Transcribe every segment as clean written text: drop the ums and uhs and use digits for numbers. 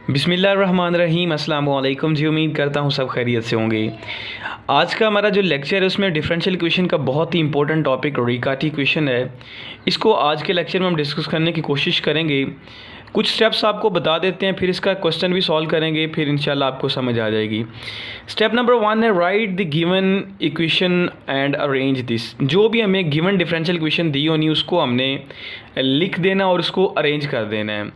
बिस्मिल्लाहिर्रहमानिर्रहीम अस्सलाम वालेकुम जी। उम्मीद करता हूँ सब खैरियत से होंगे। आज का हमारा जो लेक्चर है उसमें डिफरेंशियल इक्वेशन का बहुत ही इंपॉर्टेंट टॉपिक रिकार्टी इक्वेशन है। इसको आज के लेक्चर में हम डिस्कस करने की कोशिश करेंगे। कुछ स्टेप्स आपको बता देते हैं, फिर इसका क्वेश्चन भी सॉल्व करेंगे, फिर इंशाल्लाह आपको समझ आ जाएगी। स्टेप नंबर 1 है right the given equation and arrange this. जो भी हमें गिवन डिफरेंशियल इक्वेशन दी होनी उसको हमने लिख देना और उसको अरेंज कर देना है।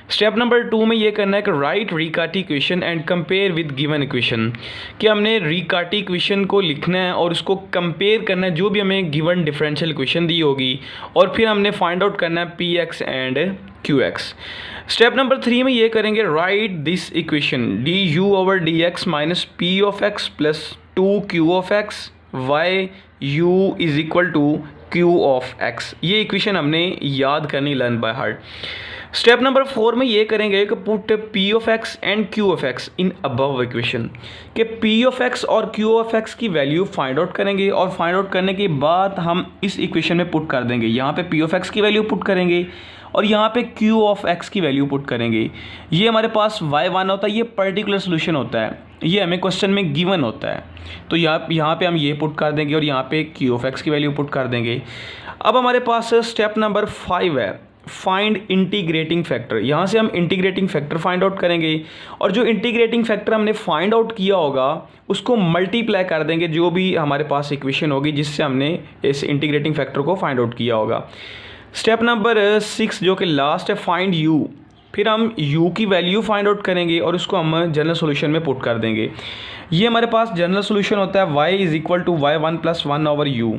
स्टेप नंबर 2 में ये करना है कि write Riccati equation and compare with given equation, कि हमने रिकार्टी इक्वेशन को लिखना है और उसको कंपेयर करना है जो भी हमें गिवन डिफरेंशियल इक्वेशन दी होगी, और फिर हमने फाइंड आउट करना है p x and q x. Step number 3 में ये करेंगे right this equation d you over D x minus P of x plus 2q of x y u is equal to q of x। ये equation हमने याद करनी, learn by heart. Step number 4 में ये करेंगे कि put p of x and q of x in above equation, कि p of x और q ऑफ x की वैल्यू फाइंड आउट करेंगे और फाइंड आउट करने के बाद हम इस इक्वेशन में पुट कर देंगे। यहाँ पे p ऑफ x की वैल्यू पुट करेंगे और यहाँ पे q ऑफ x की वैल्यू पुट करेंगे। ये हमारे पास y1 होता है, ये पर्टिकुलर सोल्यूशन होता है, ये हमें क्वेश्चन में गिवन होता है। तो यहाँ पे हम ये पुट कर देंगे और यहाँ पे q ऑफ x की वैल्यू पुट कर देंगे। अब हमारे पास स्टेप नंबर 5 है फाइंड इंटीग्रेटिंग फैक्टर। यहाँ से हम इंटीग्रेटिंग फैक्टर फाइंड आउट करेंगे और जो इंटीग्रेटिंग फैक्टर हमने फाइंड आउट किया होगा उसको मल्टीप्लाई कर देंगे जो भी हमारे पास इक्वेशन होगी जिससे हमने इस इंटीग्रेटिंग फैक्टर को फाइंड आउट किया होगा। स्टेप नंबर 6 जो कि लास्ट है फाइंड u, फिर हम u की वैल्यू फाइंड आउट करेंगे और उसको हम जनरल सॉल्यूशन में पुट कर देंगे। ये हमारे पास जनरल सॉल्यूशन होता है y is equal to y1 plus 1 over u।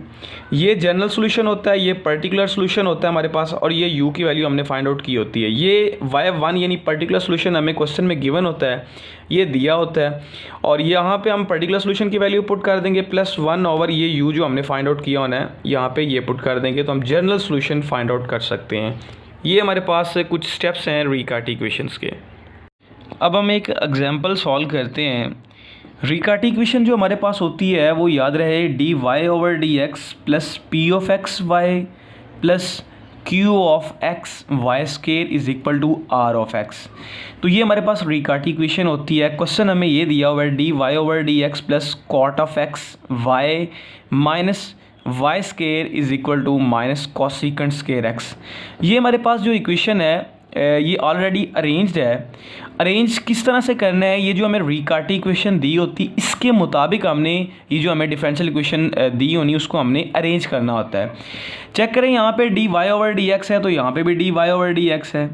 ये जनरल सॉल्यूशन होता है, ये पर्टिकुलर सॉल्यूशन होता है हमारे पास, और ये u की वैल्यू हमने फाइंड आउट की होती है। ये y1 यानी पर्टिकुलर सॉल्यूशन हमें क्वेश्चन में गिवन होता है, ये दिया होता है, और यहाँ पे हम पर्टिकुलर सॉल्यूशन की वैल्यू पुट कर देंगे प्लस 1 ओवर ये u जो हमने फाइंड आउट किया होना है यहाँ पे ये पुट कर देंगे, तो हम जनरल सॉल्यूशन फाइंड आउट कर सकते हैं। ये हमारे पास कुछ स्टेप्स हैं रिकार्टी इक्वेशंस के। अब हम एक एग्जांपल सॉल्व करते हैं। रिकार्टी इक्वेशन जो हमारे पास होती है वो याद रहे d y over D x plus p of x y plus q of x y square is equal to r of x. तो ये हमारे पास रिकार्टी इक्वेशन होती है। क्वेश्चन हमें ये दिया हुआ है d y over D x plus cot of x y minus y square is equal to minus cosecant square x. ये हमारे पास जो इक्वेशन है ये ऑलरेडी अरेंज्ड है। अरेंज किस तरह से करना है, ये जो हमें रिकार्टी इक्वेशन दी होती इसके मुताबिक हमने ये जो हमें डिफरेंशियल इक्वेशन दी होनी उसको हमने अरेंज करना होता है। चेक करें, यहाँ पे d y over D x है तो यहाँ पे भी d y over D x है,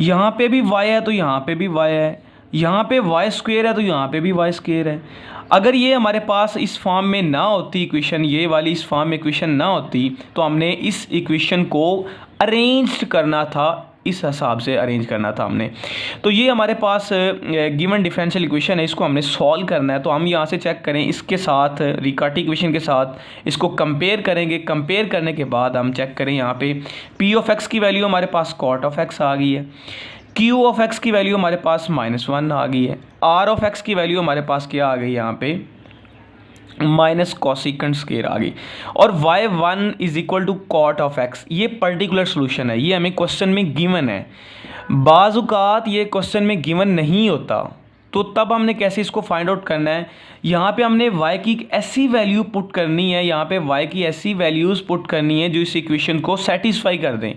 यहाँ पे भी y है तो यहाँ पे भी y है, यहाँ पे y स्क्वेयर है तो यहाँ पे भी y स्क्वेयर है। अगर ये हमारे पास इस फॉर्म में ना होती इक्वेशन, ये वाली इस फॉर्म में इक्वेशन ना होती तो हमने इस इक्वेशन को अरेंज करना था, इस हिसाब से अरेंज करना था हमने। तो ये हमारे पास गिवन डिफरेंशियल इक्वेशन है, इसको हमने सॉल्व करना है। तो हम यहाँ से चेक करें, इसके साथ रिकार्टी इक्वेशन के साथ इसको कंपेयर करेंगे। कंपेयर करने के बाद हम चेक करें, यहाँ पे p ऑफ x की वैल्यू हमारे पास कॉट ऑफ x आ गई है, q ऑफ x की वैल्यू हमारे पास -1 आ गई है, r ऑफ x की वैल्यू हमारे पास क्या आ गई यहाँ पे माइनस कॉसिकेंट स्केयर आ गई, और y1 is equal to cot of x। ये पर्टिकुलर सोल्यूशन है, ये हमें क्वेश्चन में गिवन है। बाज़-औक़ात ये क्वेश्चन में गिवन नहीं होता तो तब हमने कैसे इसको फाइंड आउट करना है, यहाँ पे हमने y की एक ऐसी वैल्यू पुट करनी है, यहाँ पे y की ऐसी वैल्यूज़ पुट करनी है जो इस इक्वेशन को सेटिस्फाई कर दें।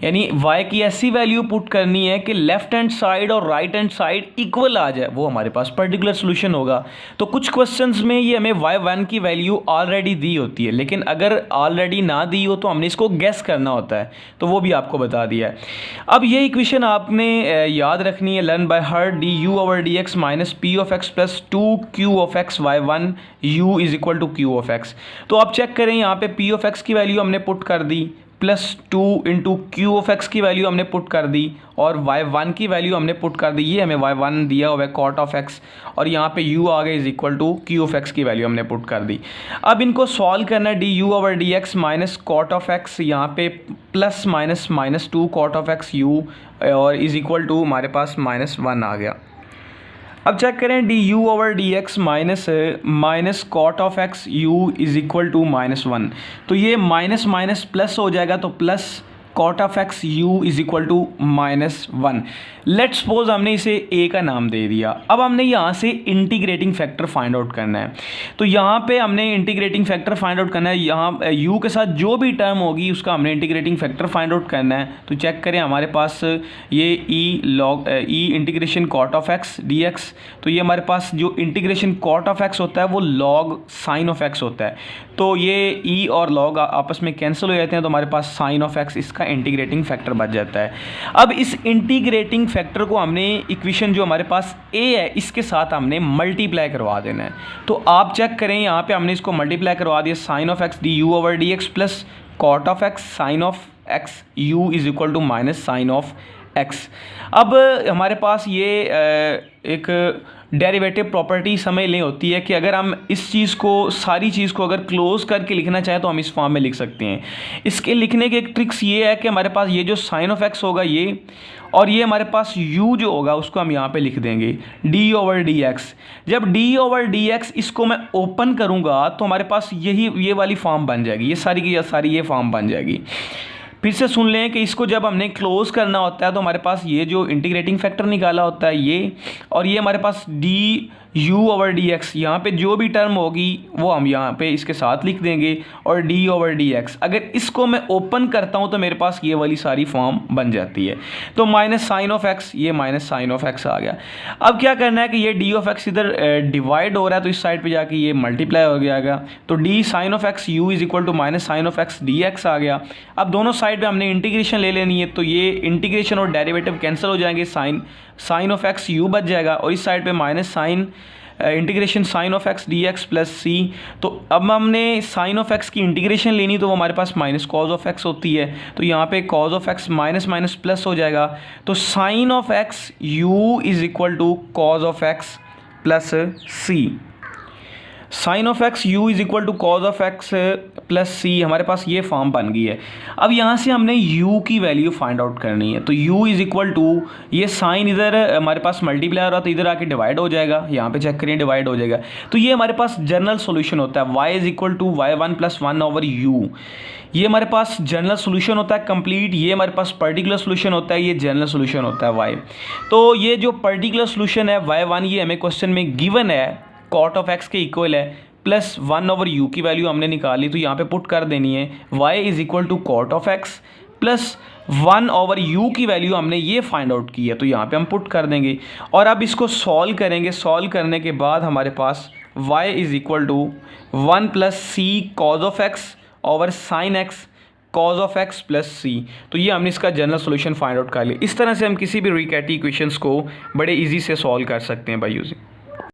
यानी y की ऐसी वैल्यू पुट करनी है कि लेफ्ट हैंड साइड और राइट हैंड साइड इक्वल आ जाए, वो हमारे पास पर्टिकुलर सोल्यूशन होगा। तो कुछ क्वेश्चंस में ये हमें y1 की वैल्यू ऑलरेडी दी होती है, लेकिन अगर ऑलरेडी ना दी हो तो हमने इसको गेस करना होता है, तो वो भी आपको बता दिया है। अब ये इक्वेशन आपने याद रखनी है, learn by heart D you over D x minus P of x plus 2q of X y1 u is equal to q of x। तो आप चेक करें, यहाँ पे p ऑफ x की वैल्यू हमने पुट कर दी plus 2 into Q of x की वैल्यू हमने पुट कर दी, और y1 की वैल्यू हमने पुट कर दी। ये हमें y1 दिया हुआ है कॉट ऑफ x, और यहाँ पे u आ गए is equal to q of x की वैल्यू हमने पुट कर दी। अब इनको सॉल्व करना है, d you over D x minus cot of x, यहाँ पे plus minus -2 cot of x u और इज इक्वल टू हमारे पास -1 आ गया। अब चेक करें, d you over D x minus cot of x u is equal to -1। तो ये माइनस माइनस प्लस हो जाएगा, तो plus cot of x you is equal to -1। Let's suppose हमने इसे ए का नाम दे दिया। अब हमने यहाँ से इंटीग्रेटिंग फैक्टर फाइंड आउट करना है। तो यहाँ पे हमने इंटीग्रेटिंग फैक्टर फाइंड आउट करना है। यहाँ यू के साथ जो भी टर्म होगी उसका हमने इंटीग्रेटिंग फैक्टर फाइंड आउट करना है। तो चेक करें, हमारे पास ये E integration cot of x D X. तो ये हमारे पास जो इंटीग्रेशन कॉट ऑफ एक्स होता है वो लॉग साइन ऑफ एक्स होता है। तो ये ई और लॉग आपस में कैंसिल हो जाते हैं, तो हमारे पास साइन ऑफ एक्स इसका इंटीग्रेटिंग फैक्टर बच जाता है। अब इस इंटीग्रेटिंग फैक्टर को हमने इक्वेशन जो हमारे पास ए है इसके साथ हमने मल्टीप्लाई करवा देना है। तो आप चेक करें, यहाँ पे हमने इसको मल्टीप्लाई करवा दिया, sine of x d you over D x plus cot of x sine of x you is equal to minus sine of x. अब हमारे पास ये एक डेरिवेटिव प्रॉपर्टी समझ लें होती है कि अगर हम इस चीज़ को, सारी चीज़ को अगर क्लोज करके लिखना चाहें तो हम इस फॉर्म में लिख सकते हैं। इसके लिखने के एक ट्रिक्स ये है कि हमारे पास ये जो साइन ऑफ एक्स होगा ये, और ये हमारे पास u जो होगा उसको हम यहाँ पे लिख देंगे d ओवर डी एक्स। जब d ओवर डी एक्स इसको मैं ओपन करूँगा तो हमारे पास ये वाली फॉर्म बन जाएगी, ये सारी की सारी ये फॉर्म बन जाएगी। फिर से सुन लें कि इसको जब हमने क्लोज करना होता है तो हमारे पास ये जो इंटीग्रेटिंग फैक्टर निकाला होता है ये, और ये हमारे पास D you over D X, यहाँ पर जो भी टर्म होगी वो हम यहाँ पे इसके साथ लिख देंगे, और डी ओवर डी एक्स। अगर इसको मैं ओपन करता हूँ तो मेरे पास ये वाली सारी फॉर्म बन जाती है। तो माइनस साइन ऑफ एक्स, ये माइनस साइन ऑफ एक्स आ गया। अब क्या करना है कि ये डी ऑफ एक्स इधर डिवाइड हो रहा है तो इस साइड पे जाके ये मल्टीप्लाई हो जाएगा। तो D sine of x you is equal to minus sine of x D X आ गया। अब दोनों साइड पे हमने इंटीग्रेशन ले लेनी है, तो ये इंटीग्रेशन और डेरिवेटिव कैंसिल हो जाएंगे, साइन ऑफ एक्स यू बच जाएगा, और इस साइड पे minus sine integration sine of x D x plus C. तो अब हमने साइन ऑफ एक्स की इंटीग्रेशन लेनी, तो वो हमारे पास माइनस कॉज ऑफ एक्स होती है। तो यहाँ पे cos of X minus minus plus हो जाएगा। तो sine of x you is equal to cos of x plus C. Sine of x you is equal to cos of x plus C, हमारे पास ये फॉर्म बन गई है। अब यहाँ से हमने u की वैल्यू फाइंड आउट करनी है। तो u इज इक्वल टू, ये साइन इधर हमारे पास मल्टीप्लाई हो रहा है तो इधर आके डिवाइड हो जाएगा, यहाँ पे चेक करें डिवाइड हो जाएगा। तो ये हमारे पास जनरल सोल्यूशन होता है, y is equal to y1 plus 1 over u। ये हमारे पास जनरल सोल्यूशन होता है कंप्लीट, ये हमारे पास पर्टिकुलर सोल्यूशन होता है, ये जनरल सोल्यूशन होता है y। तो ये जो पर्टिकुलर सोल्यूशन है y1, ये हमें क्वेश्चन में गिवन है, कॉट ऑफ एक्स के इक्वल है, प्लस 1 ओवर यू की वैल्यू हमने निकाली तो यहाँ पे पुट कर देनी है, y is equal to cot of x plus 1 over u की वैल्यू हमने ये फाइंड आउट की है, तो यहाँ पे हम पुट कर देंगे। और अब इसको सॉल्व करेंगे, सॉल्व करने के बाद हमारे पास y is equal to 1 plus C cos of X over sine X cos of x plus C. तो ये हमने इसका जनरल सोल्यूशन फाइंड आउट कर लिया। इस तरह से हम किसी भी रिकैटी इक्वेशंस को बड़े इजी से सॉल्व कर सकते हैं बाय यूजिंग